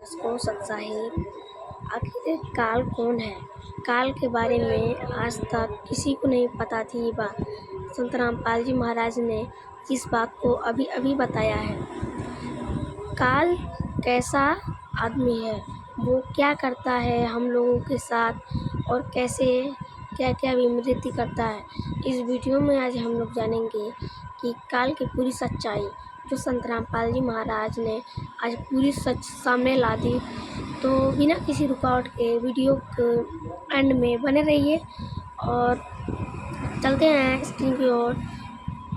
को सत्साहिब। आखिर काल कौन है? काल के बारे में आज तक किसी को नहीं पता थी ये बात। संत रामपाल जी महाराज ने इस बात को अभी अभी बताया है। काल कैसा आदमी है, वो क्या करता है हम लोगों के साथ और कैसे क्या क्या विमृति करता है। इस वीडियो में आज हम लोग जानेंगे कि काल की पूरी सच्चाई, जो संत रामपाल जी महाराज ने आज पूरी सच सामने ला दी। तो बिना किसी रुकावट के वीडियो के एंड में बने रहिए और चलते हैं स्क्रीन की ओर।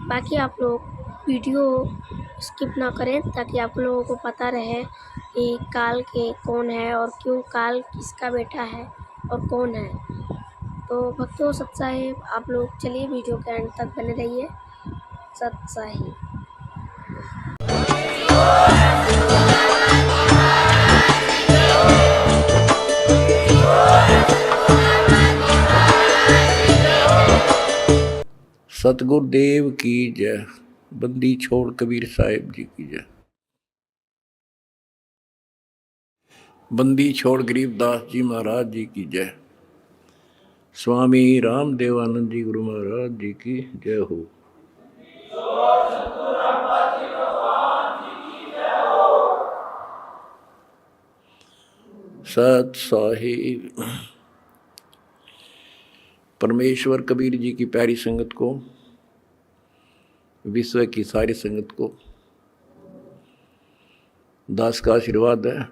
बाकी आप लोग वीडियो स्किप ना करें ताकि आप लोगों को पता रहे कि काल के कौन है और क्यों काल किसका बेटा है और कौन है। तो भक्तों सत साहिब, आप लोग चलिए वीडियो के एंड तक बने रहिए। सत साहिब। सतगुरुदेव की जय। बंदी छोड़ कबीर साहिब जी की जय। बंदी छोड़ गरीबदास जी महाराज जी की जय। स्वामी रामदेवानंद जी गुरु महाराज जी की जय हो। सत साहिब। परमेश्वर कबीर जी की प्यारी संगत को, विश्व की सारी संगत को दास का आशीर्वाद है।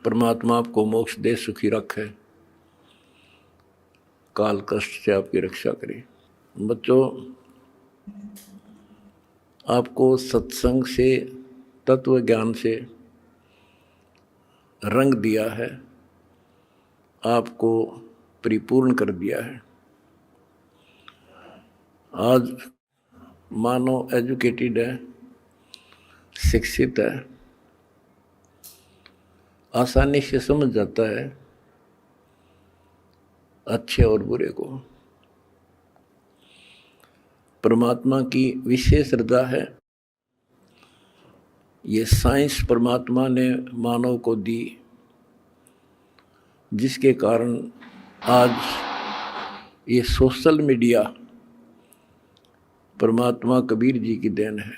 परमात्मा आपको मोक्ष दे, सुखी रखे, काल कष्ट से आपकी रक्षा करे। बच्चों, आपको सत्संग से, तत्व ज्ञान से रंग दिया है, आपको परिपूर्ण कर दिया है। आज मानव एजुकेटेड है, शिक्षित है, आसानी से समझ जाता है अच्छे और बुरे को। परमात्मा की विशेष रजा है। ये साइंस परमात्मा ने मानव को दी, जिसके कारण आज ये सोशल मीडिया परमात्मा कबीर जी की देन है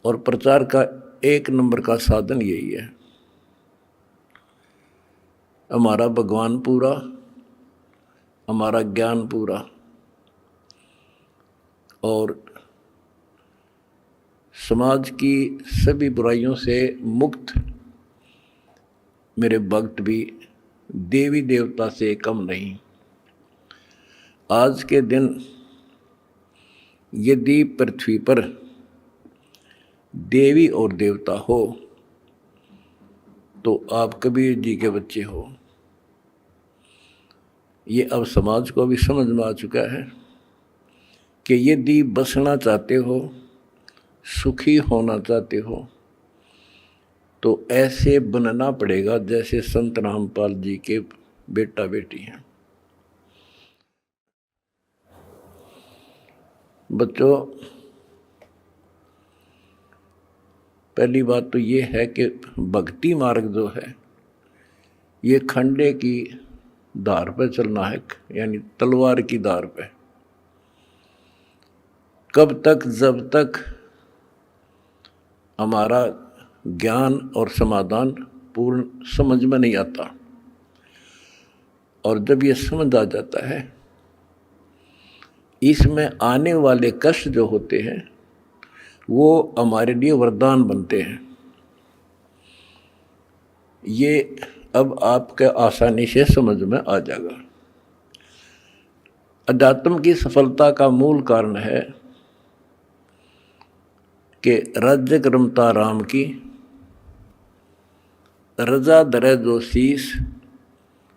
और प्रचार का एक नंबर का साधन यही है। हमारा भगवान पूरा, हमारा ज्ञान पूरा और समाज की सभी बुराइयों से मुक्त मेरे भक्त भी देवी देवता से कम नहीं। आज के दिन यदि पृथ्वी पर देवी और देवता हो तो आप कबीर जी के बच्चे हो। ये अब समाज को भी समझ में आ चुका है कि यदि बसना चाहते हो, सुखी होना चाहते हो, तो ऐसे बनना पड़ेगा जैसे संत रामपाल जी के बेटा बेटी हैं। बच्चों, पहली बात तो ये है कि भक्ति मार्ग जो है ये खंडे की धार पर चलना है, यानी तलवार की धार पे। कब तक? जब तक हमारा ज्ञान और समाधान पूर्ण समझ में नहीं आता। और जब ये समझ आ जाता है, इसमें आने वाले कष्ट जो होते हैं वो हमारे लिए वरदान बनते हैं। ये अब आपके आसानी से समझ में आ जाएगा। अध्यात्म की सफलता का मूल कारण है कि राज्य क्रमता राम की, रजा दरे जो शीस,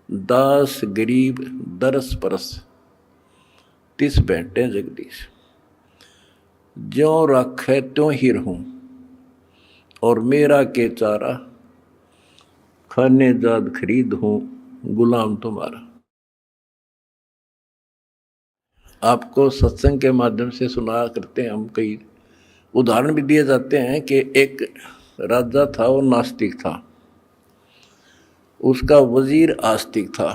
दास गरीब दरस परस, तिस बैठे जगदीश। ज्यों राखे त्यों ही रहूं और मेरा के चारा, खाने जाद खरीद हूं गुलाम तुम्हारा। आपको सत्संग के माध्यम से सुना करते हैं हम, कई उदाहरण भी दिए जाते हैं कि एक राजा था वो नास्तिक था, उसका वजीर आस्तिक था।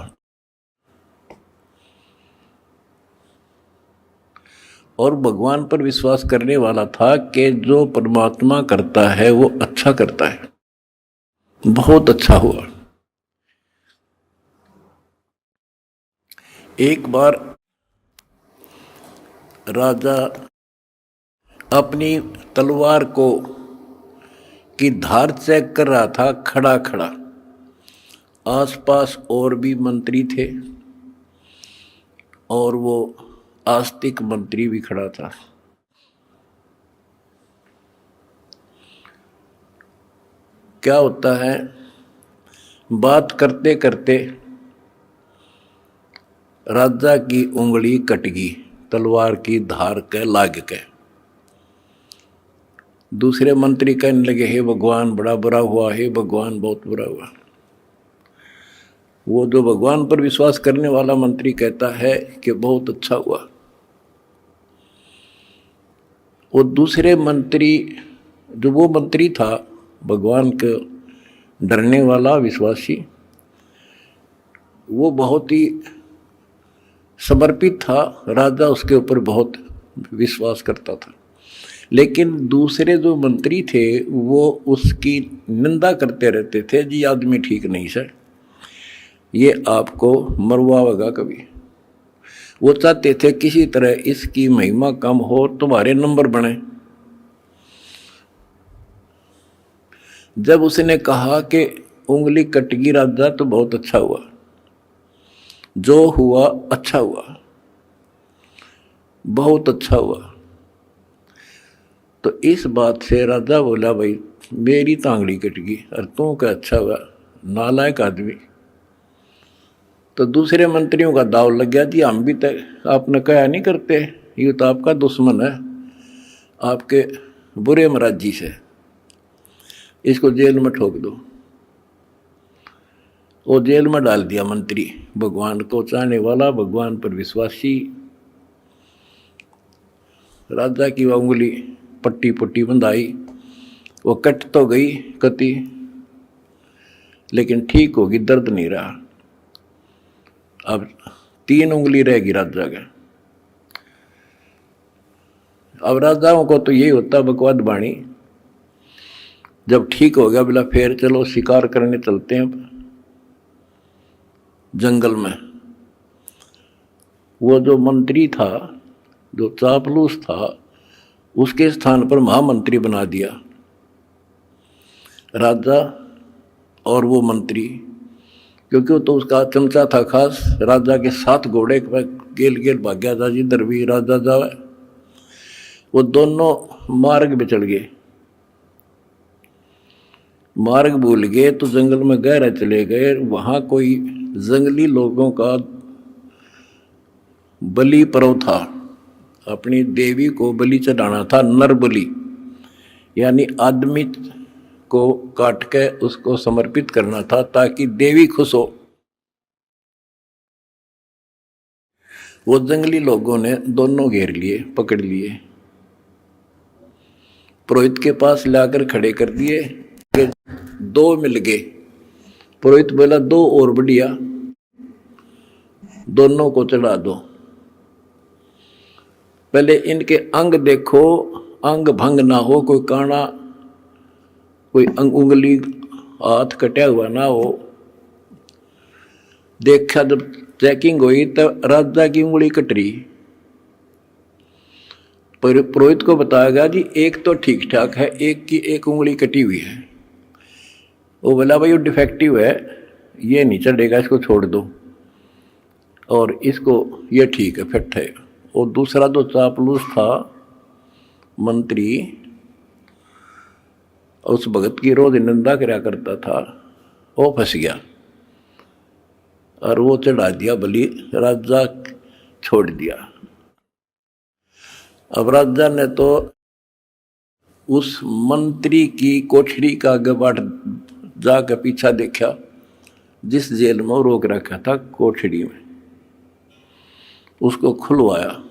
और भगवान पर विश्वास करने वाला था कि जो परमात्मा करता है वो अच्छा करता है। बहुत अच्छा हुआ। एक बार राजा अपनी तलवार को की धार चेक कर रहा था खड़ा खड़ा। आसपास और भी मंत्री थे और वो आस्तिक मंत्री भी खड़ा था। क्या होता है, बात करते करते राजा की उंगली कट गई तलवार की धार के लाग के। दूसरे मंत्री कहने लगे, हे भगवान बड़ा बुरा हुआ, हे भगवान बहुत बुरा हुआ। वो जो भगवान पर विश्वास करने वाला मंत्री कहता है कि बहुत अच्छा हुआ। वो दूसरे मंत्री, जो वो मंत्री था भगवान के डरने वाला विश्वासी, वो बहुत ही समर्पित था। राजा उसके ऊपर बहुत विश्वास करता था। लेकिन दूसरे जो मंत्री थे वो उसकी निंदा करते रहते थे, जी आदमी ठीक नहीं सर, ये आपको मरवाएगा कभी। वो चाहते थे किसी तरह इसकी महिमा कम हो, तुम्हारे नंबर बने। जब उसने कहा कि उंगली कटगी राजा तो बहुत अच्छा हुआ, जो हुआ अच्छा हुआ, बहुत अच्छा हुआ। तो इस बात से राजा बोला, भाई मेरी तांगड़ी कट गई और तू क्या अच्छा हुआ, नालायक आदमी। तो दूसरे मंत्रियों का दाव लग गया, जी हम भी तक आपने कहा नहीं करते, ये तो आपका दुश्मन है, आपके बुरे मराजी से, इसको जेल में ठोक दो। वो जेल में डाल दिया मंत्री, भगवान को चाहने वाला, भगवान पर विश्वासी। राजा की उंगली पट्टी पट्टी बंधाई, वो कट तो गई कति, लेकिन ठीक होगी, दर्द नहीं रहा। अब 3 उंगली रहेगी राजा का। अब राजाओं को तो यही होता बकवाद बाणी, जब ठीक हो गया बोला फिर चलो शिकार करने चलते हैं जंगल में। वो जो मंत्री था, जो चापलूस था, उसके स्थान पर महामंत्री बना दिया राजा। और वो मंत्री, क्योंकि वो तो उसका चमचा था खास, राजा के 7 घोड़े गेल गेल भाग्या था, जिधर भी राजा जावे। वो दोनों मार्ग पे चढ़ गए, मार्ग भूल गए तो जंगल में गहरा चले गए। वहां कोई जंगली लोगों का बलि पर्व था, अपनी देवी को बलि चढ़ाना था, नर बलि, यानी आदमी को काट के उसको समर्पित करना था ताकि देवी खुश हो। वो जंगली लोगों ने दोनों घेर लिए, पकड़ लिए, पुरोहित के पास लाकर खड़े कर दिए। 2 मिल गए। पुरोहित बोला 2 और बढ़िया, दोनों को चढ़ा दो। पहले इनके अंग देखो, अंग भंग ना हो, कोई काना, कोई उंगली हाथ कटा हुआ ना हो। देखा जब चेकिंग हुई तो राजा की उंगली कट रही। पुरोहित को बताया गया जी एक तो ठीक ठाक है, एक की एक उंगली कटी हुई है। वो बोला भाई वो डिफेक्टिव है, ये नहीं चढ़ेगा, इसको छोड़ दो, और इसको ये ठीक है, फिट है। और दूसरा जो चापलूस था मंत्री, उस भगत की रोज निंदा कराया करता था, वो फंस गया और वो चढ़ा दिया बलि, राजा छोड़ दिया। अब राजा ने तो उस मंत्री की कोठरी का गबाट जाकर पीछा देखा, जिस जेल में रोक रखा था कोठरी में, उसको खुलवाया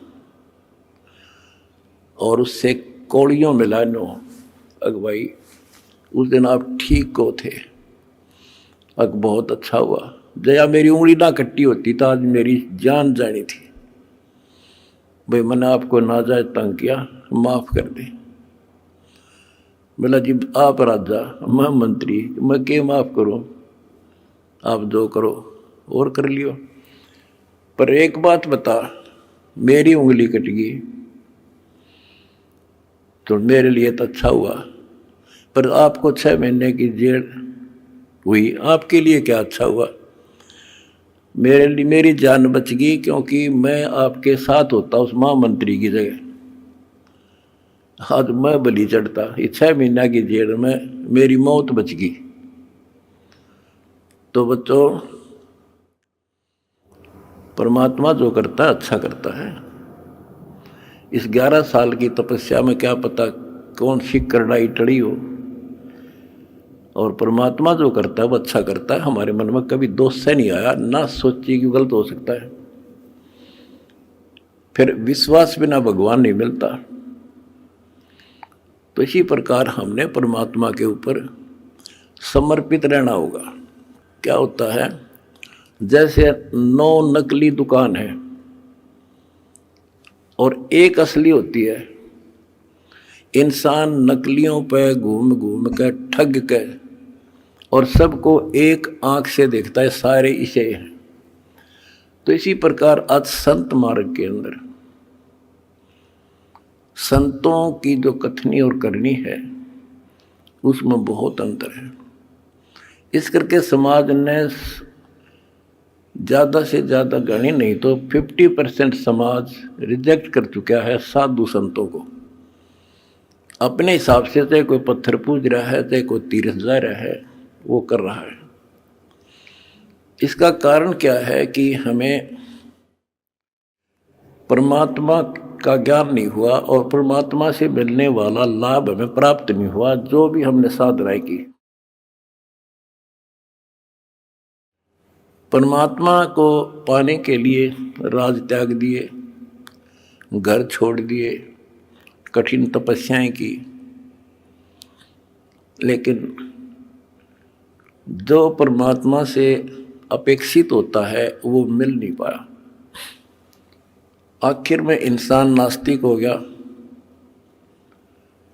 और उससे कौड़ियों मिला नो अगवाई, उस दिन आप ठीक को थे। अब बहुत अच्छा हुआ, जया मेरी उंगली ना कट्टी होती तो आज मेरी जान जानी थी। भाई मैंने आपको नाजायज तंग किया, माफ कर दे। बोला जी आप राजा, मैं मंत्री, मैं के माफ करूं, आप जो करो और कर लियो, पर एक बात बता, मेरी उंगली कट गई तो मेरे लिए तो अच्छा हुआ, पर आपको 6 महीने की जेल हुई, आपके लिए क्या अच्छा हुआ? मेरे लिए मेरी जान बच गई, क्योंकि मैं आपके साथ होता उस महामंत्री की जगह, आज मैं बलि चढ़ता। ये 6 महीना की जेल में मेरी मौत बच गई। तो बच्चों, परमात्मा जो करता है अच्छा करता है। इस 11 साल की तपस्या में क्या पता कौन सी करड़ाई टड़ी हो, और परमात्मा जो करता है वो अच्छा करता है। हमारे मन में कभी दोष से नहीं आया, ना सोचिए कि गलत हो सकता है। फिर विश्वास बिना भगवान नहीं मिलता। तो इसी प्रकार हमने परमात्मा के ऊपर समर्पित रहना होगा। क्या होता है, जैसे 9 नकली दुकान है और एक असली होती है। इंसान नकलियों पे घूम घूम कर ठग के और सबको एक आंख से देखता है, सारे इसे हैं। तो इसी प्रकार आज संत मार्ग के अंदर संतों की जो कथनी और करनी है उसमें बहुत अंतर है। इस करके समाज ने ज़्यादा से ज़्यादा गणी नहीं तो 50% समाज रिजेक्ट कर चुका है साधु संतों को। अपने हिसाब से चाहे कोई पत्थर पूज रहा है, चाहे कोई तीर्थ जा रहा है, वो कर रहा है। इसका कारण क्या है कि हमें परमात्मा का ज्ञान नहीं हुआ और परमात्मा से मिलने वाला लाभ हमें प्राप्त नहीं हुआ, जो भी हमने साधनाएं की। परमात्मा को पाने के लिए राज त्याग दिए, घर छोड़ दिए, कठिन तपस्याएं की, लेकिन जो परमात्मा से अपेक्षित होता है वो मिल नहीं पाया। आखिर में इंसान नास्तिक हो गया,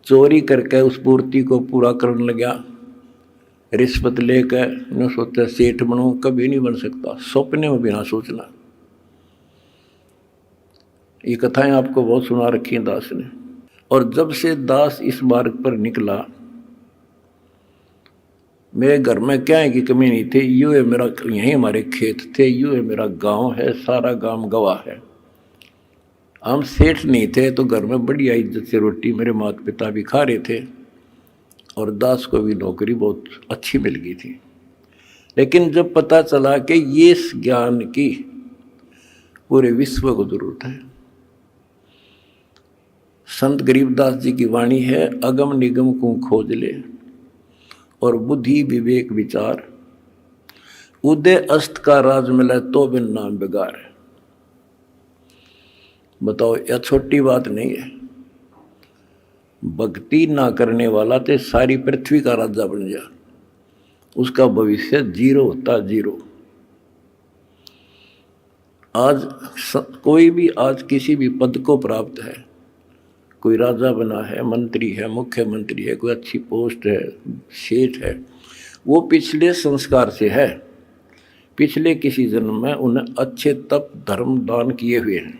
चोरी करके उस पूर्ति को पूरा करने लगा, रिश्वत लेकर न सोचा सेठ बनूं, कभी नहीं बन सकता, सपने में भी ना सोचना। ये कथाएं आपको बहुत सुना रखी हैं दास ने। और जब से दास इस मार्ग पर निकला, मेरे घर में क्या है कि कमी नहीं थी। यूँ है मेरा, यहीं हमारे खेत थे, यूँ है मेरा गांव है, सारा गांव गवाह है। हम सेठ नहीं थे तो घर में बढ़िया इज्जत से रोटी मेरे माता पिता भी खा रहे थे और दास को भी नौकरी बहुत अच्छी मिल गई थी। लेकिन जब पता चला कि ये ज्ञान की पूरे विश्व को जरूरत है, संत गरीबदास जी की वाणी है, अगम निगम को खोज ले और बुद्धि विवेक विचार, उदय अस्त का राज मिले तो बिन नाम बेगार। बताओ, यह छोटी बात नहीं है। भक्ति ना करने वाला तो सारी पृथ्वी का राजा बन जा, उसका भविष्य जीरो होता, जीरो। आज कोई भी आज किसी भी पद को प्राप्त है, कोई राजा बना है, मंत्री है, मुख्यमंत्री है, कोई अच्छी पोस्ट है, सेठ है, वो पिछले संस्कार से है, पिछले किसी जन्म में उन्हें अच्छे तप धर्म दान किए हुए हैं।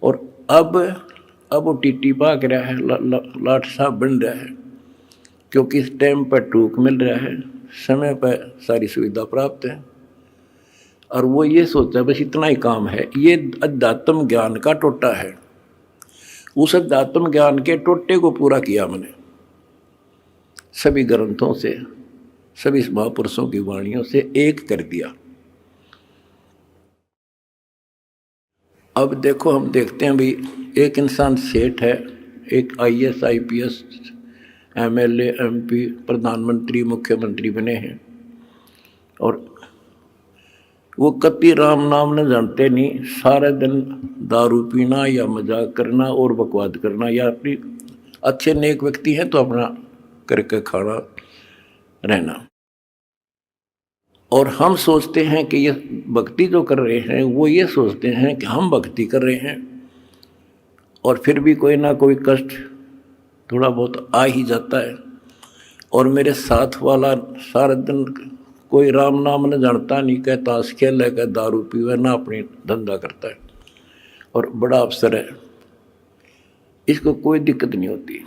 और अब वो टीटी पाक रहा है, लाट साहब बन रहा है, क्योंकि इस टाइम पर टूक मिल रहा है, समय पर सारी सुविधा प्राप्त है, और वो ये सोचता है बस इतना ही काम है। ये अध्यात्म ज्ञान का टोटा है। उस अध्यात्म ज्ञान के टोटे को पूरा किया मैंने सभी ग्रंथों से, सभी महापुरुषों की वाणियों से एक कर दिया। अब देखो, हम देखते हैं भाई, एक इंसान सेठ है, एक IAS IPS MLA MP प्रधानमंत्री मुख्यमंत्री बने हैं, और वो कति राम नाम न जानते नहीं, सारे दिन दारू पीना या मजाक करना और बकवाद करना, या अपनी अच्छे नेक व्यक्ति हैं तो अपना करके खाना, रहना। और हम सोचते हैं कि ये भक्ति जो कर रहे हैं वो ये सोचते हैं कि हम भक्ति कर रहे हैं, और फिर भी कोई ना कोई कष्ट थोड़ा बहुत आ ही जाता है। और मेरे साथ वाला सारा दिन कोई राम नाम न जानता, नहीं कह ताश खेल है, कह दारू पीवे, ना अपनी धंधा करता है, और बड़ा अफसर है, इसको कोई दिक्कत नहीं होती।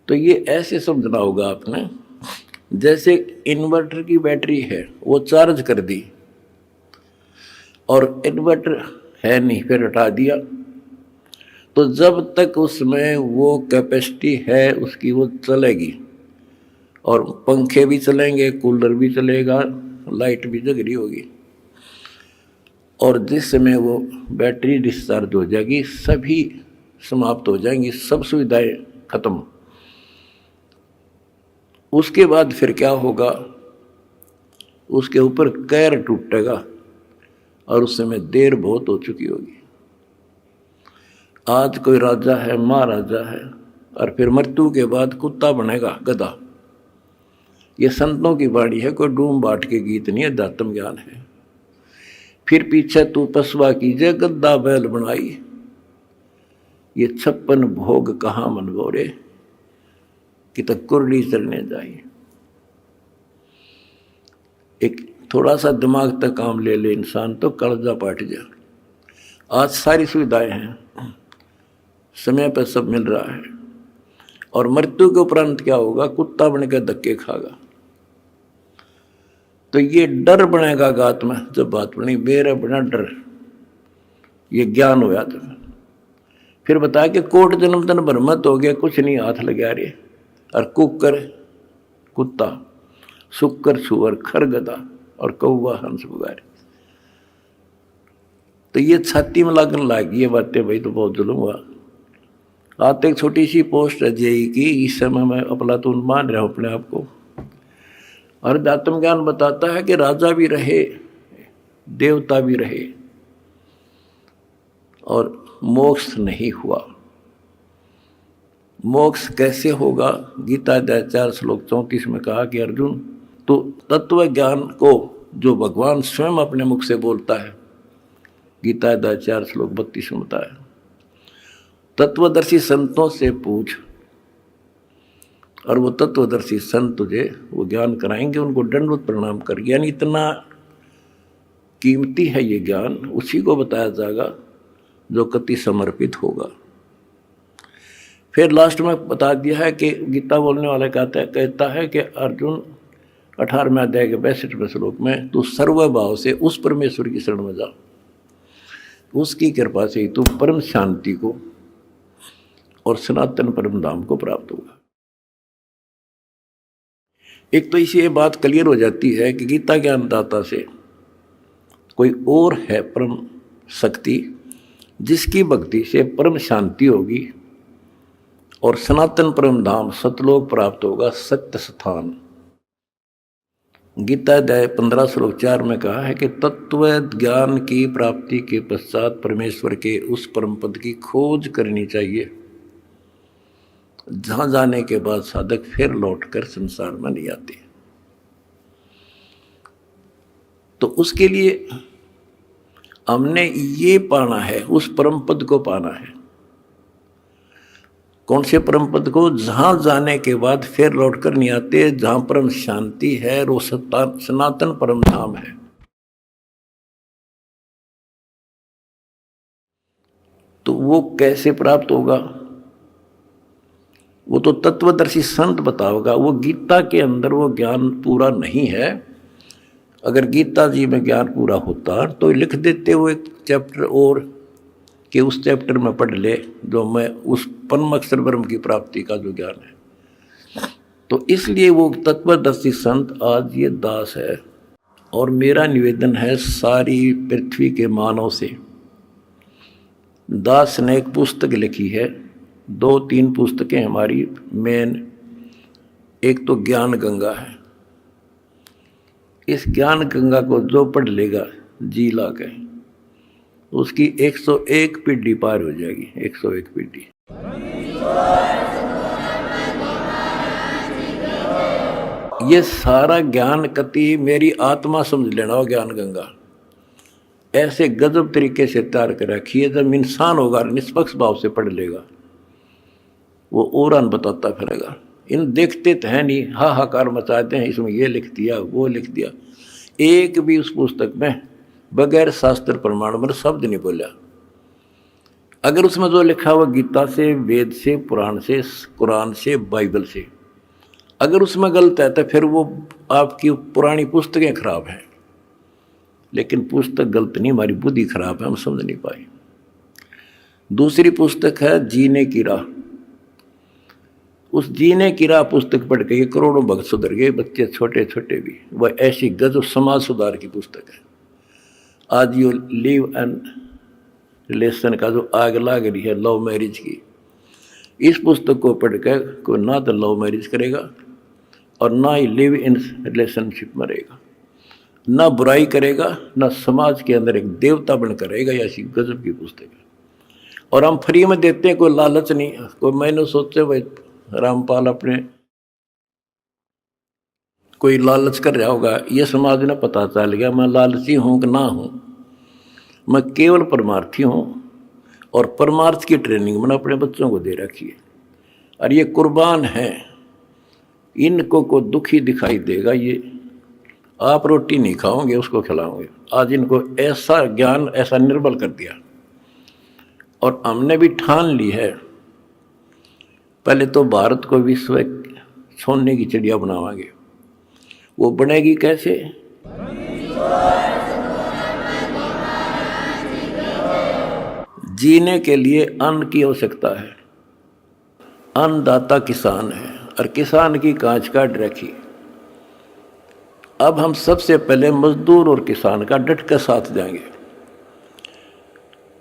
तो ये ऐसे समझना होगा आपने, जैसे इन्वर्टर की बैटरी है, वो चार्ज कर दी और इन्वर्टर है नहीं, फिर हटा दिया, तो जब तक उसमें वो कैपेसिटी है उसकी वो चलेगी, और पंखे भी चलेंगे, कूलर भी चलेगा, लाइट भी जग रही होगी। और जिस समय वो बैटरी डिस्चार्ज हो जाएगी, सभी समाप्त हो जाएंगी, सब सुविधाएं खत्म। उसके बाद फिर क्या होगा, उसके ऊपर कहर टूटेगा, और उस समय देर बहुत हो चुकी होगी। आज कोई राजा है, महाराजा है, और फिर मृत्यु के बाद कुत्ता बनेगा, गधा। ये संतों की वाणी है, कोई डूम बाट के गीत नहीं है, अध्यात्म ज्ञान है। फिर पीछे तू पसवा कीजिए, गद्दा बैल बनाई, ये 56 भोग कहाँ मनगोरे, कि तक कुरली चलने जाए। एक थोड़ा सा दिमाग तक काम ले ले इंसान तो कर्जा पाट जा। आज सारी सुविधाएं हैं, समय पर सब मिल रहा है, और मृत्यु के उपरांत क्या होगा, कुत्ता बनकर धक्के खागा। तो ये डर बनेगा गात में, जब बात बनी मेरा बना डर, ये ज्ञान होया तो फिर बताया कि कोट जन्म तन भ्रमत हो गया, कुछ नहीं हाथ लगा रहे, और कुकर कुत्ता, शुक्र सुअर खर गधा, और कौवा हंस बुगारे। तो ये छाती में लागन लागी ये बातें, भाई तो बहुत जुल्म हुआ। आते एक छोटी सी पोस्ट है जेई की, इस समय मैं अफलातून मान रहा हूँ अपने आप को। और अध्यात्म ज्ञान बताता है कि राजा भी रहे, देवता भी रहे, और मोक्ष नहीं हुआ। मोक्ष कैसे होगा, गीता अध्याय 4 श्लोक 34 में कहा कि अर्जुन, तो तत्व ज्ञान को जो भगवान स्वयं अपने मुख से बोलता है, गीता अध्याय 4 श्लोक 32 में बताया, तत्वदर्शी संतों से पूछ, और वो तत्वदर्शी संत तुझे वो ज्ञान कराएंगे, उनको दंडवत प्रणाम कर। यानी इतना कीमती है ये ज्ञान, उसी को बताया जाएगा जो कति समर्पित होगा। फिर लास्ट में बता दिया है कि गीता बोलने वाला कहता है कि अर्जुन 18वें अध्याय के 62वें श्लोक में, तू सर्वभाव से उस परमेश्वर की शरण में जा, उसकी कृपा से ही तू परम शांति को और सनातन परम धाम को प्राप्त होगा। एक तो इसी ये बात क्लियर हो जाती है कि गीता ज्ञानदाता से कोई और है परम शक्ति, जिसकी भक्ति से परम शांति होगी और सनातन परम धाम सतलोक प्राप्त होगा, सत्य स्थान। गीता अध्याय 15 श्लोक 4 में कहा है कि तत्व ज्ञान की प्राप्ति के पश्चात परमेश्वर के उस परम पद की खोज करनी चाहिए, जहां जाने के बाद साधक फिर लौटकर संसार में नहीं आते। तो उसके लिए हमने ये पाना है, उस परम पद को पाना है। कौन से परम पद को? जहां जाने के बाद फिर लौटकर नहीं आते, जहां परम शांति है, वो सनातन परम धाम है। तो वो कैसे प्राप्त होगा? वो तो तत्वदर्शी संत बताओगा। वो गीता के अंदर वो ज्ञान पूरा नहीं है। अगर गीता जी में ज्ञान पूरा होता तो लिख देते वो एक चैप्टर और, कि उस चैप्टर में पढ़ ले जो मैं उस परम अक्षर ब्रह्म की प्राप्ति का जो ज्ञान है। तो इसलिए वो तत्वदर्शी संत आज ये दास है। और मेरा निवेदन है सारी पृथ्वी के मानव से, दास ने एक पुस्तक लिखी है, 2-3 पुस्तकें हमारी मेन, एक तो ज्ञान गंगा है। इस ज्ञान गंगा को जो पढ़ लेगा जी ला के, उसकी 101 पीढ़ी पार हो जाएगी। 101 पीढ़ी। ये सारा ज्ञान कति मेरी आत्मा समझ लेना हो ज्ञान गंगा ऐसे गजब तरीके से तैयार कर रखी है। जब इंसान होगा निष्पक्ष भाव से पढ़ लेगा वो और बताता फिरेगा। इन देखते तो है नहीं, हाहाकार मचाते हैं, इसमें ये लिख दिया वो लिख दिया। एक भी उस पुस्तक में बगैर शास्त्र प्रमाण पर शब्द नहीं बोला। अगर उसमें जो लिखा हुआ गीता से, वेद से, पुराण से, कुरान से, बाइबल से, अगर उसमें गलत है तो फिर वो आपकी पुरानी पुस्तकें खराब हैं। लेकिन पुस्तक गलत नहीं, हमारी बुद्धि खराब है, हम समझ नहीं पाए। दूसरी पुस्तक है जीने की राह। उस जीने की राह पुस्तक पढ़ के ये करोड़ों भक्त सुधर गए, बच्चे छोटे छोटे भी। वह ऐसी गजब समाज सुधार की पुस्तक है। आज ये लिव एंड रिलेशन का जो आग लाग रही है लव मैरिज की, इस पुस्तक को पढ़ कर कोई ना तो लव मैरिज करेगा और ना ही लिव इन रिलेशनशिप में रहेगा, ना बुराई करेगा, ना समाज के अंदर एक देवता बनकर रहेगा। ऐसी गजब की पुस्तक है और हम फ्री में देते हैं, कोई लालच नहीं। कोई मैंने सोचे भाई रामपाल अपने कोई लालच कर रहा होगा, ये समाज ने पता चल गया मैं लालची हूँ कि ना हूँ। मैं केवल परमार्थी हूँ और परमार्थ की ट्रेनिंग मैंने अपने बच्चों को दे रखी है। और ये कुर्बान है, इनको को दुखी दिखाई देगा, ये आप रोटी नहीं खाओगे उसको खिलाओगे। आज इनको ऐसा ज्ञान ऐसा निर्बल कर दिया और हमने भी ठान ली है पहले तो भारत को विश्व सोने की चिड़िया बनावांगे। वो बनेगी कैसे? जीने के लिए अन्न की आवश्यकता है। अन्नदाता किसान है और किसान की कांच काट रखी। अब हम सबसे पहले मजदूर और किसान का डट कर साथ देंगे।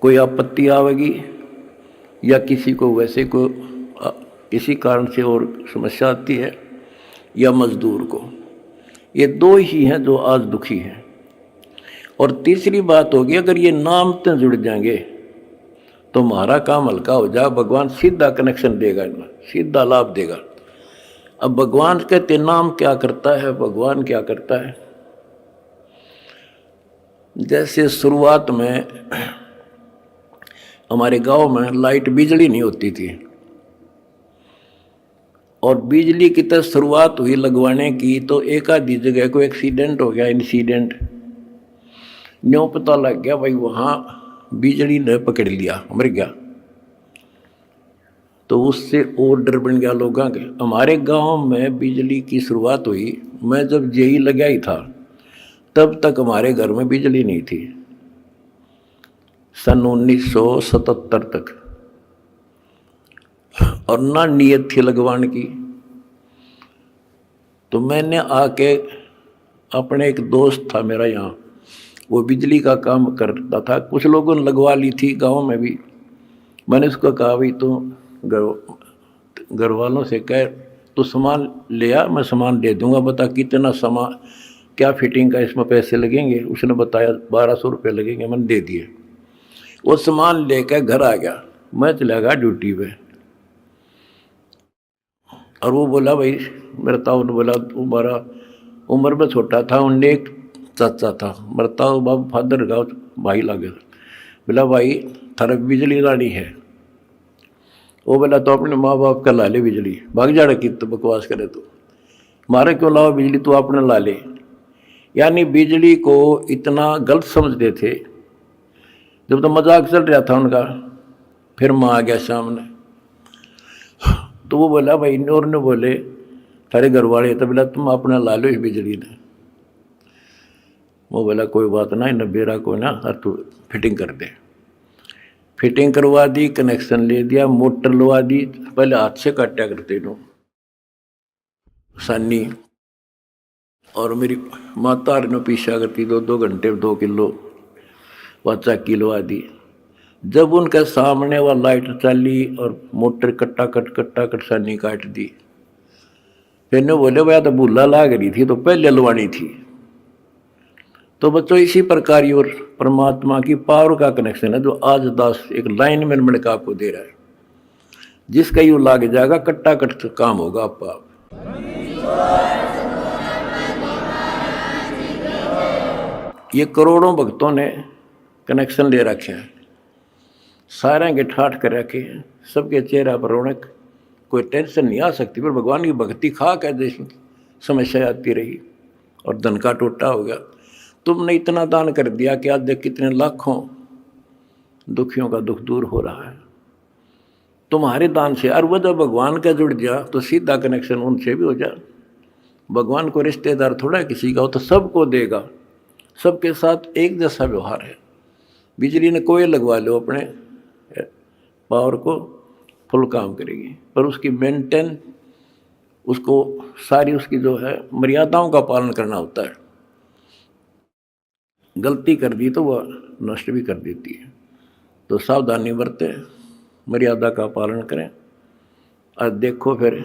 कोई आपत्ति आवेगी या किसी को वैसे को किसी कारण से और समस्या आती है या मजदूर को, ये दो ही हैं जो आज दुखी हैं। और तीसरी बात होगी अगर ये नाम से जुड़ जाएंगे तो हमारा काम हल्का हो जाए। भगवान सीधा कनेक्शन देगा, इनमें सीधा लाभ देगा। अब भगवान कहते नाम क्या करता है, भगवान क्या करता है। जैसे शुरुआत में हमारे गांव में लाइट बिजली नहीं होती थी और बिजली की तरह शुरुआत हुई लगवाने की, तो एक आधी जगह को एक्सीडेंट हो गया, इंसिडेंट न्यों पता लग गया भाई वहाँ बिजली ने पकड़ लिया, मर गया। तो उससे और डर बन गया लोगों के। हमारे गांव में बिजली की शुरुआत हुई, मैं जब जेई लगा ही था तब तक हमारे घर में बिजली नहीं थी, सन 1977 तक, और ना नीयत थी लगवाने की। तो मैंने आके अपने एक दोस्त था मेरा यहाँ, वो बिजली का काम करता था, कुछ लोगों ने लगवा ली थी गांव में भी। मैंने उसको कहा भाई तो घर वालों से कह तो सामान ले आ, मैं सामान दे दूंगा, बता कितना सामान क्या फिटिंग का इसमें पैसे लगेंगे। उसने बताया 1200 रुपये लगेंगे, मैंने दे दिए। वो सामान लेकर घर आ गया, मैं चला गया ड्यूटी पे। और वो बोला भाई मेरा ताऊ ने बोला तुम्हारा उम्र में छोटा था, उनने एक चाचा था, मेरा ताऊ बाबू फादर का भाई लगे, बोला भाई थारा बिजली लानी है। वो बोला तो अपने माँ बाप का ला ले बिजली, भाग जाड़ा की तो बकवास करे तो मारे क्यों लाओ बिजली, तू अपने ला ले। यानी बिजली को इतना गलत समझते थे। जब तो मजाक चल रहा था उनका, फिर माँ आ गया सामने, तो वो बोला भाई और ने बोले थारे घर वाले, तो बोला तुम अपना ला लो इस बिजली ने। वो बोला कोई बात ना, इन बेरा को ना और तू फिटिंग कर दे। फिटिंग करवा दी, कनेक्शन ले दिया, मोटर लगा दी। पहले हाथ से काटा करते नो सानी, और मेरी माता ने पीछा करती 2-2 घंटे 2 किलो वाचा किलो दी। जब उनके सामने वह लाइट चली और मोटर कट्टा कट सानी काट दी, फिर ने बोले भैया तो भूला लाग रही थी तो पहले लवानी थी। तो बच्चों इसी प्रकार और परमात्मा की पावर का कनेक्शन है जो आज दास एक लाइन में मिलकर आपको दे रहा है, जिसका यू लाग जाएगा कट्टा कट काम होगा आप। ये करोड़ों भक्तों ने कनेक्शन ले रखे हैं, सारे के ठाठ कर रखे हैं, सबके चेहरा पर रौनक, कोई टेंशन नहीं आ सकती। पर भगवान की भक्ति खा कर जैसी समस्या आती रही और धन का टोटा हो गया। तुमने इतना दान कर दिया कि आज देख कितने लाखों दुखियों का दुख दूर हो रहा है तुम्हारे दान से। और वो जब भगवान का जुड़ जा तो सीधा कनेक्शन उनसे भी हो जा। भगवान को रिश्तेदार थोड़ा किसी का हो, तो सबको देगा, सबके साथ एक जैसा व्यवहार है। बिजली ने कोई लगवा लो अपने पावर को, फुल काम करेगी, पर उसकी मेंटेन, उसको सारी उसकी जो है मर्यादाओं का पालन करना होता है। गलती कर दी तो वह नष्ट भी कर देती है। तो सावधानी बरतें, मर्यादा का पालन करें, और देखो फिर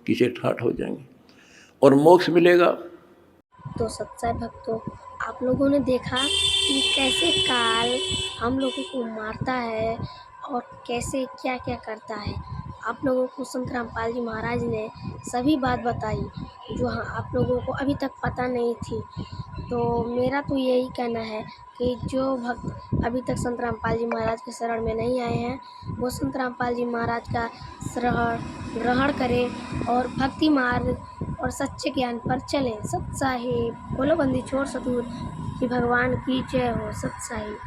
किसे ठाठ हो जाएंगे और मोक्ष मिलेगा। तो सच्चाई भक्तों, आप लोगों ने देखा कि कैसे काल हम लोगों को मारता है और कैसे क्या क्या करता है। आप लोगों को संत रामपाल जी महाराज ने सभी बात बताई जो आप लोगों को अभी तक पता नहीं थी। तो मेरा तो यही कहना है कि जो भक्त अभी तक संत रामपाल जी महाराज के शरण में नहीं आए हैं, वो संत रामपाल जी महाराज का शरण ग्रहण करें और भक्ति मार्ग और सच्चे ज्ञान पर चलें। सत साहिब बोलो बंदी छोड़ सतुर कि भगवान की जय हो। सत साहिब।